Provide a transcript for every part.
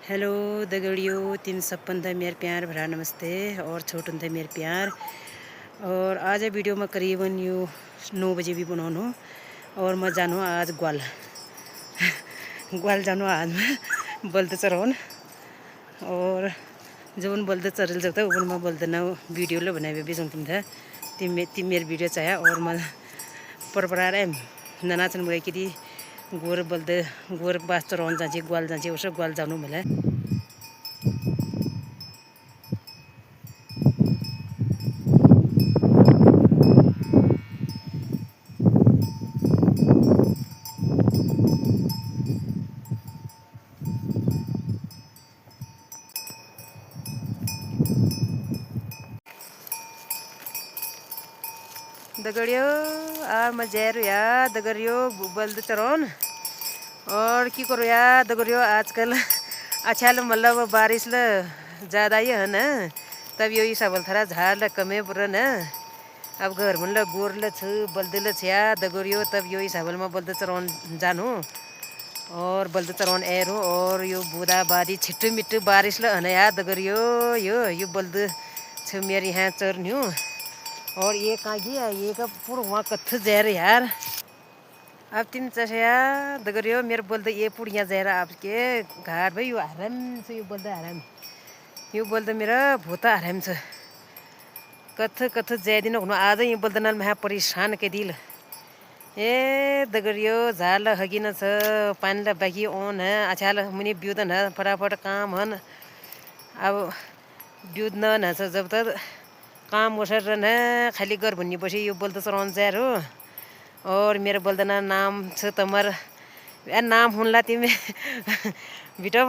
Hello दगड़ियों, तीन सपन था मेरे प्यार भरा नमस्ते और छोटन थे मेरे प्यार। और आज वीडियो में करीबन यू 9 बजे भी बनानो और मैं जानो आज ग्वाल ग्वाल जानो आज मैं बल्द चरौन और जो उन बल्द चरल जाता उन मैं बल्द ना वीडियो ले बनाए भी सुन था तीन मेरे वीडियो चाहे और मैं परपरार एम ननाचन गई कि गोर बल्द गोर बास चरौन जाचे ग्वाल जाचे उस ग्वाल जानो मिला दगड़ियो आ मजेर या दगड़ियो बल्द चरौन और की करो या दगड़ियो आजकल अच्छा मतलब बारिश ल ज़्यादा ही है ना तब यो सबल थरा झाड़ ल कमे बुरा ना अब घर मन ल गोर ल छ बल्द ल छया दगड़ियो तब यो सबल में बल्द चरौन जानो और बल्द चरौन एरो और यो बुदा बादी छिट्टू मिट्टू बारिश ल हने या दगड़ियो यो बल्द छ मेरे यहाँ चरन्यू और ये कहाँ गया ये का पूरा वहाँ कत्थ जहर यार अब तीन चशया दगड़ियो मेरे बोलते ये पुड़िया जहर आपके घाट भाई यू आराम से यू बोलते आराम यू बोलते मेरा भूता आराम से कत्थ कत्थ जय दिन आज ये बोलते ना मैं परेशान के दिल ए दगड़ियो झाल हगी न छ पानी ल बाकी ओन है अच्छा मुनि ब्यूदन है फटाफट काम हन अब ब्यूद न छ जब तक काम उसर न खाली घर भन्ने पछि यो बोल्द चरौन जार हो और मेरो बोल्दना नाम छ तमर ए नाम हुनला तिमी बिटो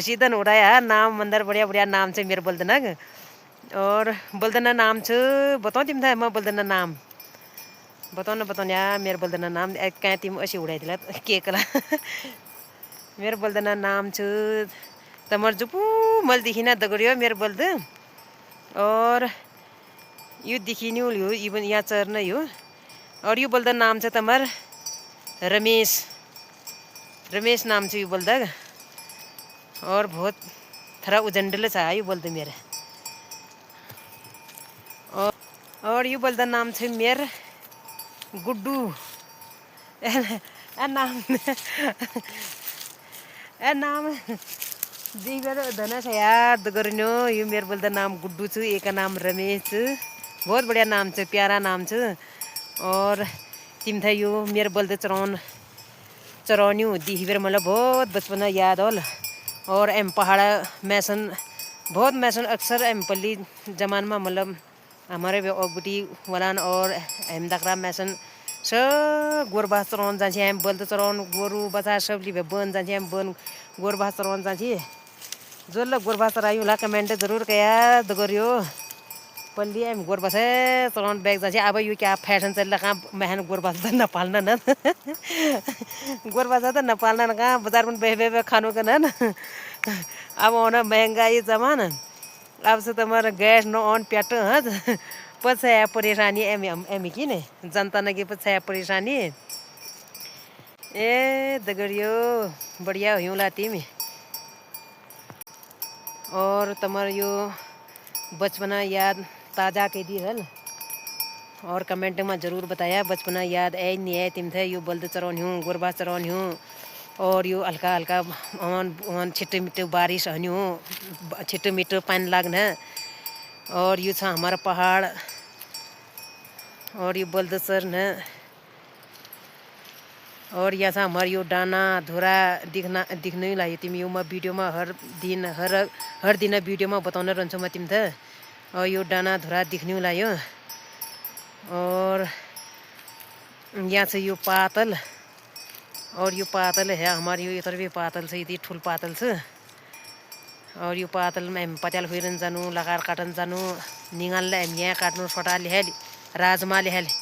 सीधन उड़ाया नाम मंदर बढ़िया बढ़िया नाम छ मेरो बोल्दना और बोल्दना नाम छ बताऊ तिमी था म बोल्दना नाम बताउन या मेरो बोल्दना नाम कहाँ तिमी असी उडाइदिला के कला मेरो बोल्दना नाम छ तमर जुपू मल देखिना दगड़ियो मेरो बोल्द और यो देखिन्यू यो इवन यहाँ चर्न यो और यो बोल्दा नाम छ तमर रमेश नाम छ यो बोल्दा और बहुत थरा उजंडल छ यो बोल्दा मेरे और यो बोल्दा नाम छ मेर गुड्डू ए नाम देखिएर धना छ याद गर्नु यो मेरो बोल्दा नाम गुड्डू छु एक नाम रमेश बहुत बढ़िया नाम छ प्यारा नाम छ और तिम था यो मेरो बोल्दा चरौन्यू देखिएर मतलब बहुत बचपन याद होल और एम पहाड़ा मैसन बहुत मैसन अक्सर एम पल्ली जमान में मतलब हमारे अगुटी वलान और एम दकरा मैसन सब गोरबास चरौन जान्छ एम बोल्दा चरौन गोरु बचा सब लिबे बन जान्छ एम बन गोरबास चरौन जान्छ जोल गोरबास चरायू ला कमेंट जरूर कया दगड़ियो पल्ली एम गोरबास चरौन बैग जान्छ अब यो क्या फैशन चल कहाँ महन गोरबास त नपाल्न न गोरबास त नपाल्न न कहाँ बाजार में बे खानु का न अब होना महंगाई जमाना अब से तुम्हारा गैस न ऑन प्याट हज पछाया परेशानी एम की ने जनता न की पछाया परेशानी ए दगड़ियो बढ़िया हुला तिमी और तमर यो बचपना याद ताज़ा के दी हल और कमेंट में ज़रूर बताया बचपना याद ऐ नहीं है तिम थे यो बल्द चरौन हूँ गोरबास चरौन हूँ और यो हल्का हल्का अन छिट्टो मिट्टो बारिश हन्यू छिट्टो मिट्टो पानी लाग्न और यो छ हमारा पहाड़ और यो बल्द चरन और यहाँ छ हमार यो डाना धुरा दिख्नै लाग्यो तिमी यो म वीडियो में हर दिन वीडियो में बताउन रहन्छु म तिमी त और यो डाना धुरा दिख्नै लाग्यो और यहाँ छ यो पातल और यो पातल है हमारे यो इधर भी पातल छ यति ठुल पातल छ और यो पातल में पत्याल फिरन जानु लगार काटन जानु निगाल ले यहाँ काट्नु फटा लेहाली राजमा लेहाली